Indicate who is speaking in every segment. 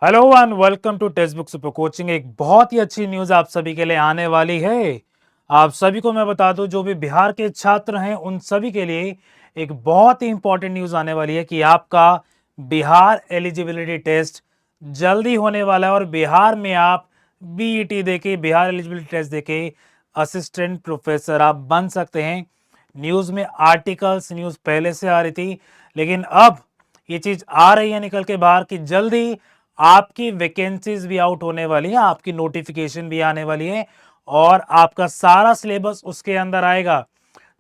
Speaker 1: Hello and welcome to text book super coaching. एक बहुत ही अच्छी न्यूज़ आप सभी के लिए आने वाली है। आप सभी को मैं बता दूं, जो भी बिहार के छात्र हैं उन सभी के लिए एक बहुत ही इंपॉर्टेंट न्यूज़ आने वाली है कि आपका बिहार एलिजिबिलिटी टेस्ट जल्दी होने वाला है और बिहार में आप बीईटी देके, बिहार एलिजिबिलिटी टेस्ट देके असिस्टेंट प्रोफेसर आप बन सकते हैं। न्यूज़ में आर्टिकल्स, न्यूज़ पहले से आ रही थी, लेकिन अब ये चीज़ आ रही है निकल के बाहर कि जल्दी आपकी वैकेंसीज भी आउट होने वाली है, आपकी नोटिफिकेशन भी आने वाली है और आपका सारा सिलेबस उसके अंदर आएगा।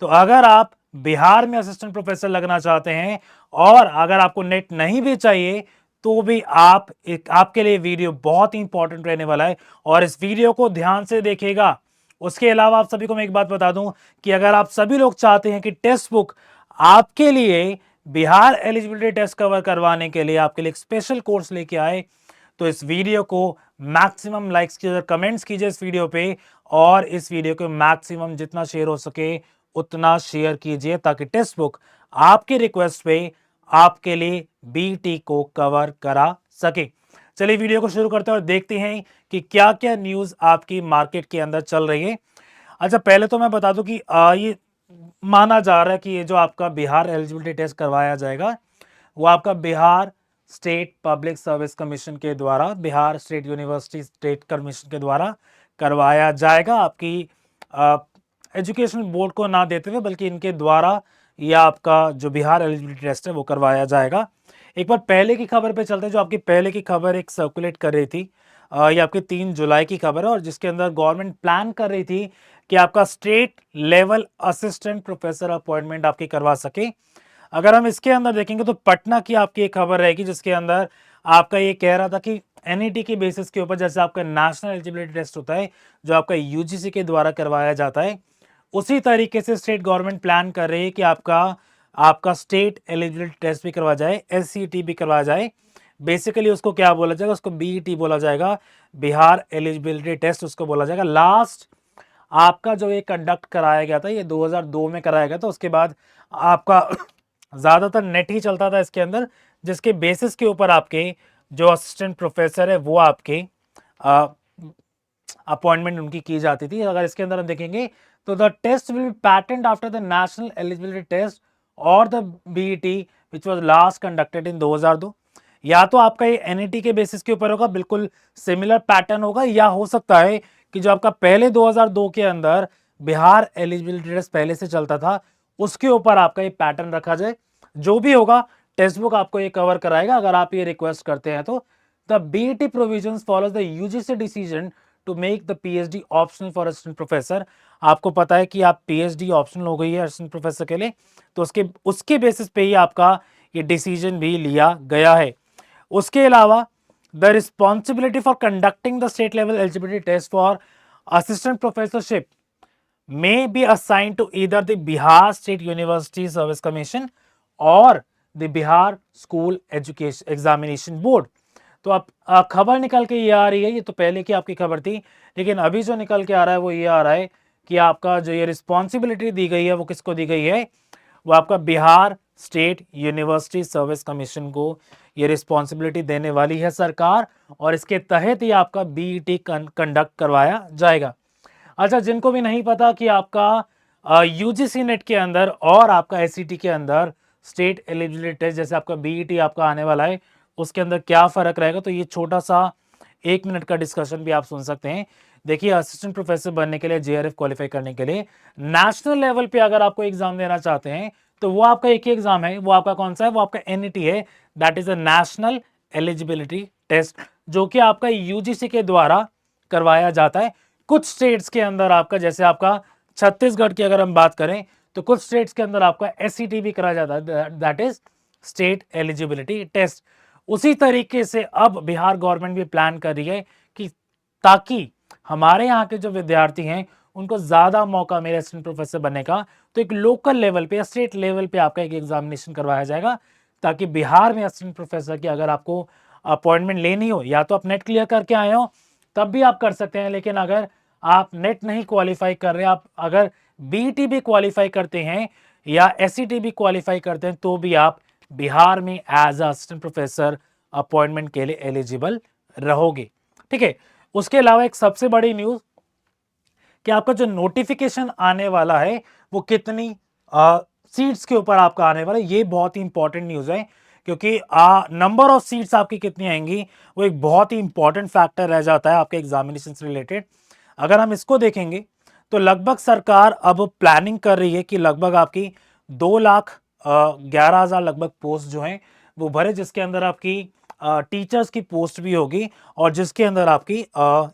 Speaker 1: तो अगर आप बिहार में असिस्टेंट प्रोफेसर लगना चाहते हैं और अगर आपको नेट नहीं भी चाहिए तो भी आपके लिए वीडियो बहुत ही इंपॉर्टेंट रहने वाला है और इस वीडियो को ध्यान से देखिएगा। उसके अलावा आप सभी को मैं एक बात बता दूं कि अगर आप सभी लोग चाहते हैं कि टेक्स्ट बुक आपके लिए बिहार एलिजिबिलिटी टेस्ट कवर करवाने के लिए आपके लिए एक स्पेशल कोर्स लेके आए, तो इस वीडियो को मैक्सिमम लाइक्स कीजिए, कमेंट्स कीजिए इस वीडियो पे और इस वीडियो को मैक्सिमम जितना शेयर हो सके उतना शेयर कीजिए ताकि टेक्स्ट बुक आपकी रिक्वेस्ट पे आपके लिए बीटी को कवर करा सके। चलिए वीडियो को शुरू करते हैं और देखते हैं कि क्या क्या न्यूज आपकी मार्केट के अंदर चल रही है। अच्छा, पहले तो मैं बता दूं कि ये माना जा रहा है कि ये जो आपका बिहार एलिजिबिलिटी टेस्ट करवाया जाएगा वो आपका Bihar state public service commission के द्वारा, Bihar state university state commission के द्वारा करवाया जाएगा। आपकी एजुकेशन बोर्ड को ना देते हुए बल्कि इनके द्वारा यह आपका जो बिहार एलिजिबिलिटी टेस्ट है वो करवाया जाएगा। एक बार पहले की खबर पे चलते हैं, जो आपकी पहले की खबर एक सर्कुलेट कर रही थी। ये आपकी 3 जुलाई की खबर है और जिसके अंदर गवर्नमेंट प्लान कर रही थी कि आपका state level assistant professor appointment आपकी करवा सके। अगर हम इसके अंदर देखेंगे तो पटना की आपकी एक खबर रहेगी जिसके अंदर आपका ये कह रहा था कि एनईटी की बेसिस के ऊपर, जैसे आपका नेशनल एलिजिबिलिटी टेस्ट होता है जो आपका यूजीसी के द्वारा करवाया जाता है, उसी तरीके से स्टेट गवर्नमेंट प्लान कर रही है कि आपका आपका स्टेट एलिजिबिलिटी टेस्ट भी करवा जाए, एससीईटी भी करवाया जाए। बेसिकली उसको क्या बोला जाएगा, उसको बीईटी बोला जाएगा, बिहार एलिजिबिलिटी टेस्ट उसको बोला जाएगा। लास्ट आपका जो ये कंडक्ट कराया गया था ये 2002 में कराया गया था। उसके बाद आपका ज्यादातर नेट ही चलता था इसके अंदर, जिसके बेसिस के ऊपर आपके जो असिस्टेंट प्रोफेसर है वो आपके अपॉइंटमेंट उनकी की जाती थी। अगर इसके अंदर हम देखेंगे तो the test will be patterned after the national eligibility test और the BET which was last conducted in 2002। या तो आपका ये एनईटी के बेसिस के ऊपर होगा, बिल्कुल सिमिलर पैटर्न होगा, या हो सकता है कि जो आपका पहले 2002 के अंदर बिहार एलिजिबिलिटी टेस्ट पहले से चलता था उसके ऊपर आपका ये पैटर्न रखा जाए। जो भी होगा टेक्स्ट बुक आपको ये कवर कराएगा अगर आप ये रिक्वेस्ट करते हैं तो। The BET provisions follows the UGC decision to make the PhD optional for assistant professor. आपको पता है कि आप पीएचडी ऑप्शनल हो गई है असिस्टेंट प्रोफेसर के लिए, तो उसके बेसिस पे ही आपका ये डिसीजन भी लिया गया है। उसके अलावा the responsibility for conducting the state level eligibility test for assistant professorship may be assigned to either the Bihar State University Service Commission और the Bihar School Education Examination Board। तो अब खबर निकल के ये आ रही है, ये तो पहले की आपकी खबर थी, लेकिन अभी जो निकल के आ रहा है वो ये आ रहा है कि आपका जो ये रिस्पॉन्सिबिलिटी दी गई है वो किसको दी गई है, वो आपका Bihar state university service commission को ये रिस्पॉन्सिबिलिटी देने वाली है सरकार और इसके तहत ही आपका बीईटी कंडक्ट करवाया जाएगा। अच्छा, जिनको भी नहीं पता कि आपका यूजीसी नेट के अंदर और आपका एसईटी के अंदर स्टेट एलिजिबिलिटी टेस्ट जैसे आपका बीईटी आपका आने वाला है उसके अंदर क्या फर्क रहेगा, तो ये छोटा सा 1 मिनट का डिस्कशन भी आप सुन सकते हैं। देखिए, असिस्टेंट प्रोफेसर बनने के लिए, जेआरएफ क्वालिफाई करने के लिए नेशनल लेवल पे अगर आपको एग्जाम देना चाहते हैं तो वो आपका एक ही एग्जाम है। वो आपका कौन सा है, वो आपका एनईटी है, that is a national eligibility test, जो कि आपका यूजीसी के द्वारा करवाया जाता है। कुछ स्टेट्स के अंदर आपका, जैसे आपका छत्तीसगढ़ की अगर हम बात करें तो कुछ स्टेट्स के अंदर आपका एससीटी भी कराया जाता है, that is state eligibility test. उसी तरीके से अब बिहार गवर्नमेंट भी प्लान कर रही है कि ताकि हमारे यहाँ के जो विद्यार्थी हैं उनको ज्यादा मौका मिले असिस्टेंट प्रोफेसर बनने का, तो एक लोकल लेवल पे या स्टेट लेवल पे आपका एक एग्जामिनेशन करवाया जाएगा ताकि बिहार में असिस्टेंट प्रोफेसर की अगर आपको अपॉइंटमेंट लेनी हो, या तो आप नेट क्लियर करके आए हो तब भी आप कर सकते हैं, लेकिन अगर आप नेट नहीं क्वालिफाई कर रहे, आप अगर बीईटी भी क्वालिफाई करते हैं या एसईटी भी क्वालिफाई करते हैं तो भी आप बिहार में एज असिस्टेंट प्रोफेसर अपॉइंटमेंट के लिए एलिजिबल रहोगे। ठीक है, उसके अलावा एक सबसे बड़ी न्यूज कि आपका जो नोटिफिकेशन आने वाला है वो कितनी सीट्स के ऊपर आपका आने वाला है, ये बहुत ही इंपॉर्टेंट न्यूज है, क्योंकि नंबर ऑफ सीट्स आपकी कितनी आएंगी वो एक बहुत ही इंपॉर्टेंट फैक्टर रह जाता है आपके एग्जामिनेशन से रिलेटेड। अगर हम इसको देखेंगे तो लगभग सरकार अब प्लानिंग कर रही है कि लगभग आपकी 2,11,000 लगभग पोस्ट जो हैं वो भरे, जिसके अंदर आपकी टीचर्स की पोस्ट भी होगी और जिसके अंदर आपकी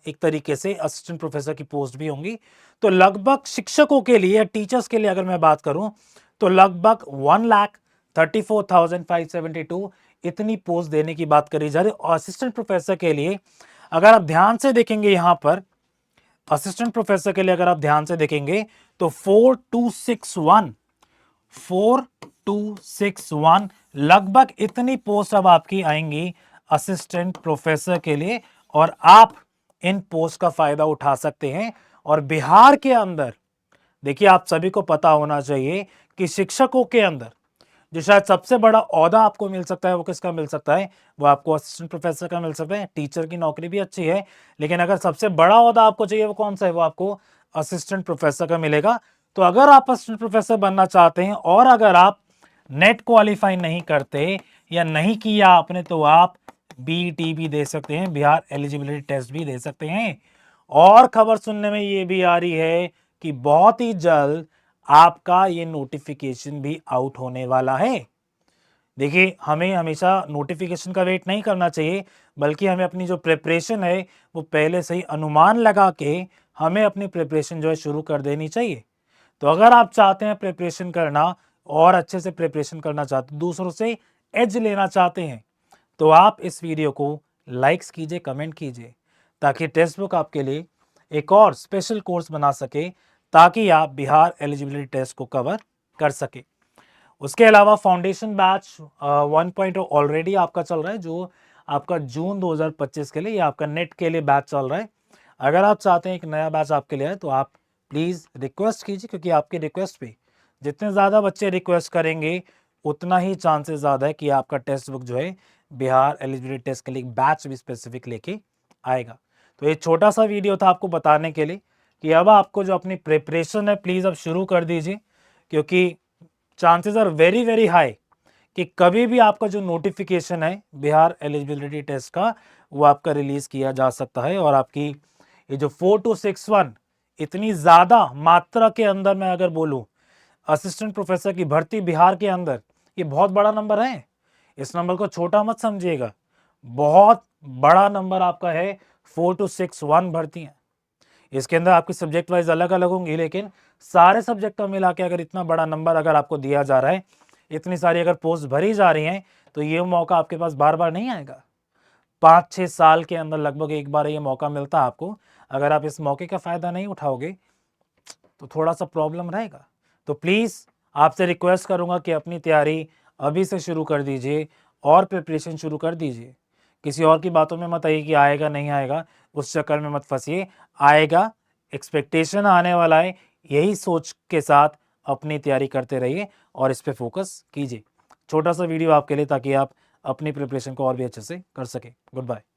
Speaker 1: एक तरीके से असिस्टेंट प्रोफेसर की पोस्ट भी होंगी। तो लगभग शिक्षकों के लिए, टीचर्स के लिए अगर मैं बात करूं तो लगभग 1,34,572 इतनी पोस्ट देने की बात करी जा रही है। और असिस्टेंट प्रोफेसर के लिए अगर आप ध्यान से देखेंगे, यहां पर असिस्टेंट प्रोफेसर के लिए अगर आप ध्यान से देखेंगे तो 4,261 लगभग इतनी पोस्ट अब आपकी आएंगी असिस्टेंट प्रोफेसर के लिए, और आप इन पोस्ट का फायदा उठा सकते हैं। और बिहार के अंदर देखिए, आप सभी को पता होना चाहिए कि शिक्षकों के अंदर जो शायद सबसे बड़ा ओहदा आपको मिल सकता है वो किसका मिल सकता है, वो आपको असिस्टेंट प्रोफेसर का मिल सकता है। टीचर की नौकरी भी अच्छी है, लेकिन अगर सबसे बड़ा ओहदा आपको चाहिए वो कौन सा है, वो आपको असिस्टेंट प्रोफेसर का मिलेगा। तो अगर आप असिस्टेंट प्रोफेसर बनना चाहते हैं और अगर आप नेट क्वालिफाई नहीं करते या नहीं किया आपने, तो आप बीईटी भी दे सकते हैं, बिहार एलिजिबिलिटी टेस्ट भी दे सकते हैं। और खबर सुनने में ये भी आ रही है कि बहुत ही जल्द आपका ये नोटिफिकेशन भी आउट होने वाला है। देखिए, हमें हमेशा नोटिफिकेशन का वेट नहीं करना चाहिए, बल्कि हमें अपनी जो प्रिपरेशन है वो पहले से ही अनुमान लगा के हमें अपनी प्रिपरेशन जो है शुरू कर देनी चाहिए। तो अगर आप चाहते हैं प्रिपरेशन करना और अच्छे से प्रिपरेशन करना चाहते, दूसरों से एज लेना चाहते हैं, तो आप इस वीडियो को लाइक्स कीजिए, कमेंट कीजिए, ताकि टेक्स्ट बुक आपके लिए एक और स्पेशल कोर्स बना सके, ताकि आप बिहार एलिजिबिलिटी टेस्ट को कवर कर सके। उसके अलावा फाउंडेशन बैच 1.0 ऑलरेडी आपका चल रहा है, जो आपका जून 2025 के लिए, ये आपका नेट के लिए बैच चल रहा है। अगर आप चाहते हैं एक नया बैच आपके लिए आए तो आप प्लीज़ रिक्वेस्ट कीजिए, क्योंकि आपके रिक्वेस्ट पे जितने ज़्यादा बच्चे रिक्वेस्ट करेंगे उतना ही चांसेस ज़्यादा है कि आपका टेक्स्ट बुक जो है बिहार एलिजिबिलिटी टेस्ट के लिए बैच भी स्पेसिफिक लेके आएगा। तो ये छोटा सा वीडियो था आपको बताने के लिए कि अब आपको जो अपनी प्रिपरेशन है प्लीज़ अब शुरू कर दीजिए, क्योंकि chances are very very high कि कभी भी आपका जो नोटिफिकेशन है बिहार एलिजिबिलिटी टेस्ट का वो आपका रिलीज किया जा सकता है। और आपकी ये जो 4261 इतनी ज़्यादा मात्रा के अंदर मैं अगर बोलूँ असिस्टेंट प्रोफेसर की भर्ती बिहार के अंदर, ये बहुत बड़ा नंबर है। इस नंबर को छोटा मत समझिएगा, बहुत बड़ा नंबर आपका है। 4261 भर्तियां, इसके अंदर आपकी सब्जेक्ट वाइज अलग अलग होंगी, लेकिन सारे सब्जेक्ट का मिला के अगर इतना बड़ा नंबर अगर आपको दिया जा रहा है, इतनी सारी अगर पोस्ट भरी जा रही हैं, तो ये मौका आपके पास बार बार नहीं आएगा। 5-6 साल के अंदर लगभग एक बार ये मौका मिलता है आपको। अगर आप इस मौके का फ़ायदा नहीं उठाओगे तो थोड़ा सा प्रॉब्लम रहेगा। तो प्लीज़ आपसे रिक्वेस्ट करूँगा कि अपनी तैयारी अभी से शुरू कर दीजिए और प्रिपरेशन शुरू कर दीजिए। किसी और की बातों में मत आइए कि आएगा नहीं आएगा, उस चक्कर में मत फंसिए। आएगा, एक्सपेक्टेशन आने वाला है, यही सोच के साथ अपनी तैयारी करते रहिए और इस पे फोकस कीजिए। छोटा सा वीडियो आपके लिए, ताकि आप अपनी प्रिपरेशन को और भी अच्छे से कर सकें। Good bye.